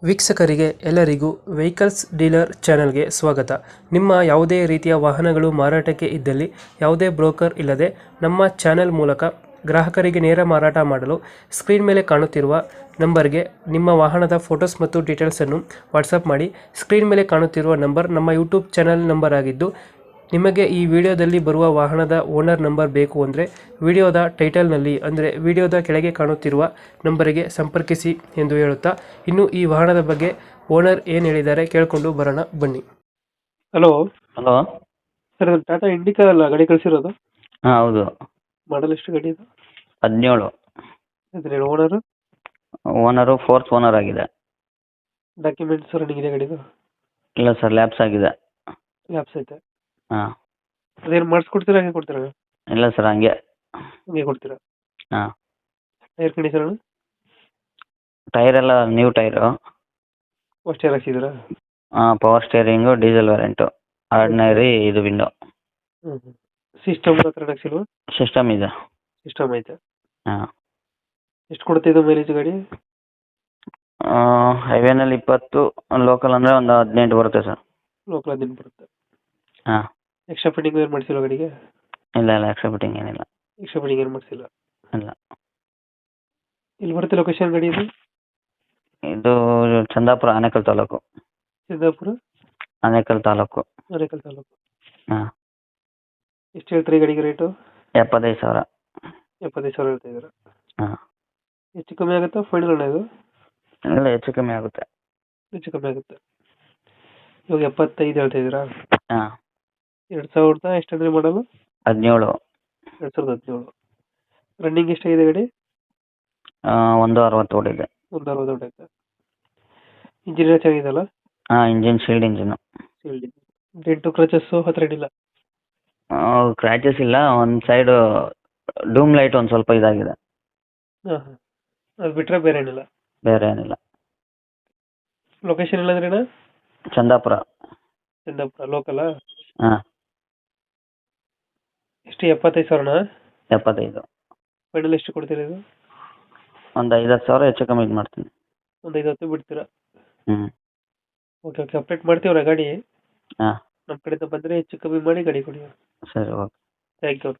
ವೀಕ್ಷಕರಿಗೆ ಎಲ್ಲರಿಗೂ vehicles dealer ಚಾನೆಲ್ಗೆ ಸ್ವಾಗತ. ನಿಮ್ಮ ಯಾವುದೇ ರೀತಿಯ ವಾಹನಗಳು ಮಾರಾಟಕ್ಕೆ ಇದ್ದಲ್ಲಿ ಯಾವುದೇ ಬ್ರೋಕರ್ ಇಲ್ಲದೆ ನಮ್ಮ ಚಾನೆಲ್ ಮೂಲಕ ಗ್ರಾಹಕರಿಗೆ ನೇರ ಮಾರಾಟ ಮಾಡಲು ಸ್ಕ್ರೀನ್ ಮೇಲೆ ಕಾಣುತ್ತಿರುವ ನಂಬರ್ಗೆ ನಿಮ್ಮ ವಾಹನದ ಫೋಟೋಸ್ ಮತ್ತು ಡೀಟೇಲ್ಸನ್ನು ವಾಟ್ಸಪ್ ಮಾಡಿ. ಸ್ಕ್ರೀನ್ ಮೇಲೆ ಕಾಣುತ್ತಿರುವ ನಂಬರ್ ನಮ್ಮ ಯೂಟ್ಯೂಬ್ ಚಾನೆಲ್ ನಂಬರ್ ಆಗಿದ್ದು, ನಿಮಗೆ ಈ ವಿಡಿಯೋದಲ್ಲಿ ಬರುವ ವಾಹನದ ಓನರ್ ನಂಬರ್ ಬೇಕು ಅಂದರೆ ವಿಡಿಯೋದ ಟೈಟಲ್ನಲ್ಲಿ ಅಂದರೆ ವಿಡಿಯೋದ ಕೆಳಗೆ ಕಾಣುತ್ತಿರುವ ನಂಬರಿಗೆ ಸಂಪರ್ಕಿಸಿ ಎಂದು ಹೇಳುತ್ತಾ, ಇನ್ನು ಈ ವಾಹನದ ಬಗ್ಗೆ ಓನರ್ ಏನು ಹೇಳಿದ್ದಾರೆ ಕೇಳಿಕೊಂಡು ಬರೋಣ ಬನ್ನಿ. Hello hello. ಸರ್, ಅದು ಟಾಟಾ ಇಂಡಿಕಾ ಅಲ್ಲ ಗಾಡಿ ಕಳಿಸಿರೋದು? ಹಾಂ ಹೌದು. ಮಾಡಲ್ ಎಷ್ಟು ಗಾಡಿ ಇದು? 17. ಅದ್ರೇನು ಓನರು? ಓನರು ಫೋರ್ತ್ ಓನರ್ ಆಗಿದೆ. ಡಾಕ್ಯುಮೆಂಟ್ಸ್ ರನ್ನಿಂಗ್ ಇದೆ ಗಾಡಿದು? ಇಲ್ಲ ಸರ್, ಲ್ಯಾಪ್ಸ್ ಆಗಿದೆ. ಲ್ಯಾಪ್ಸ್ ಐತೆ. ಹಾಂ. ಅದೇನು ಮಾಡಿಸ್ಕೊಡ್ತೀರಾ ಹಂಗೆ ಕೊಡ್ತೀರಾ? ಇಲ್ಲ ಸರ್, ಹಂಗೆ. ಹಂಗೆ ಕೊಡ್ತೀರಾ? ಹಾಂ. Tyre condition? ಟೈರ್ ಎಲ್ಲ ನ್ಯೂ ಟೈರು. ಫಸ್ಟ್ ಟೈರ್ ಹಾಕ್ಸಿದ್ದೀರಾ? ಹಾಂ, power steering, diesel variant, ordinary ಇದು ವಿಂಡೋ. ಹ್ಞೂ. ಸಿಸ್ಟಮ್ ಹತ್ರ ಹಾಕ್ಸಿಲ್ವಾ? ಸಿಸ್ಟಮ್ ಇದೆ. ಸಿಸ್ಟಮ್ ಐತೆ. ಹಾಂ. ಎಷ್ಟು ಕೊಡುತ್ತೆ ಇದು ಮೈಲೇಜ್ ಗಾಡಿ? ಹೈವೇನಲ್ಲಿ 20, ಲೋಕಲ್ ಅಂದರೆ ಒಂದು 18 ಬರುತ್ತೆ ಸರ್. ಲೋಕಲ್ 15 ಬರುತ್ತೆ. ಹಾಂ. ಎಕ್ಸ್ಟ್ರಾ ಫಿಟ್ಟಿಂಗ್ ಏನು ಮಾಡಿಸಿಲ್ಲ ಗಾಡಿಗೆ? ಇಲ್ಲ ಇಲ್ಲ, ಎಕ್ಸ್ಟ್ರಾ ಫಿಟ್ಟಿಂಗ್ ಏನಿಲ್ಲ. ಎಕ್ಸ್ಟ್ರಾ ಫಿಟ್ಟಿಂಗ್ ಏನು ಮಾಡಿಸಿಲ್ಲ? ಇಲ್ಲ. ಇಲ್ಲಿ ಬರುತ್ತೆ ಲೊಕೇಶನ್ ಗಾಡಿ ಇದು? ಇದು ಚಂದಾಪುರ, ಆನೇಕಲ್ ತಾಲೂಕು. ಸಿದ್ದಾಪುರ ಆನೇಕಲ್ ತಾಲೂಕು. ಆನೇಕಲ್ ತಾಲೂಕು. ಹಾಂ. ಎಷ್ಟು ಹೇಳ್ತೀರಿ ಗಾಡಿಗೆ ರೇಟು? 75,000. 75,000 ಹೇಳ್ತಾ ಇದ್ದೀರಾ? ಹಾಂ. ಹೆಚ್ಚು ಕಮ್ಮಿ ಆಗುತ್ತಾ ಫೈನಲ್ ಅಣ್ಣ ಇದು? ಇಲ್ಲ, ಹೆಚ್ಚು ಕಮ್ಮಿ ಆಗುತ್ತೆ. ಹೆಚ್ಚು ಕಮ್ಮಿ ಆಗುತ್ತೆ. ಇವಾಗ 75 ಹೇಳ್ತಾ ಇದ್ದೀರಾ? ಹಾಂ. 2000 ಎಷ್ಟಂದ್ರೆ ಮಾಡಲು? 17. 2017. ರನ್ನಿಂಗ್ ಎಷ್ಟಾಗಿದೆ ಗಾಡಿ? 160 ಓಡಿದೆ. 160 ಹೊಡೈತೆ. ಇಂಜಿನ್ ಚೆನ್ನಾಗಿದೆಯಲ್ಲ? ಹಾಂ, engine shield engine. Dent scratches ಹತ್ರ ಏನಿಲ್ಲ? ಕ್ರ್ಯಾಚಸ್ ಇಲ್ಲ. ಒಂದು ಸೈಡು ಡೂಮ್ ಲೈಟ್ ಒಂದು ಸ್ವಲ್ಪ ಇದಾಗಿದೆ. ಹಾಂ ಹಾಂ. ಅದು ಬಿಟ್ಟರೆ ಬೇರೆ ಏನಿಲ್ಲ? ಬೇರೆ ಏನಿಲ್ಲ. ಲೊಕೇಶನ್ ಇಲ್ಲಂದ್ರೆ ಅಣ್ಣ? ಚಂದಾಪುರ. ಚಂದಾಪುರ ಲೋಕಲಾ? ಹಾಂ. ಎಷ್ಟು 75,000? 75. ಫೈನಲ್ ಎಷ್ಟು ಕೊಡ್ತೀರಾ ಇದು? ಒಂದು 5,000 ಹೆಚ್ಚು ಕಮ್ಮಿ ಇದು ಮಾಡ್ತೀನಿ. ಒಂದು 5-10 ಬಿಡ್ತೀರಾ? ಹ್ಞೂ. ಓಕೆ ಓಕೆ, ಅಪ್ಡೇಟ್ ಮಾಡ್ತೀವ್ರ ಗಾಡಿ. ಹಾಂ. ನಮ್ಮ ಕಡೆಯಿಂದ ಬಂದರೆ ಹೆಚ್ಚು ಕಮ್ಮಿ ಮಾಡಿ ಗಾಡಿ ಕೊಡಿ. ಸರಿ, ಓಕೆ. Thank you.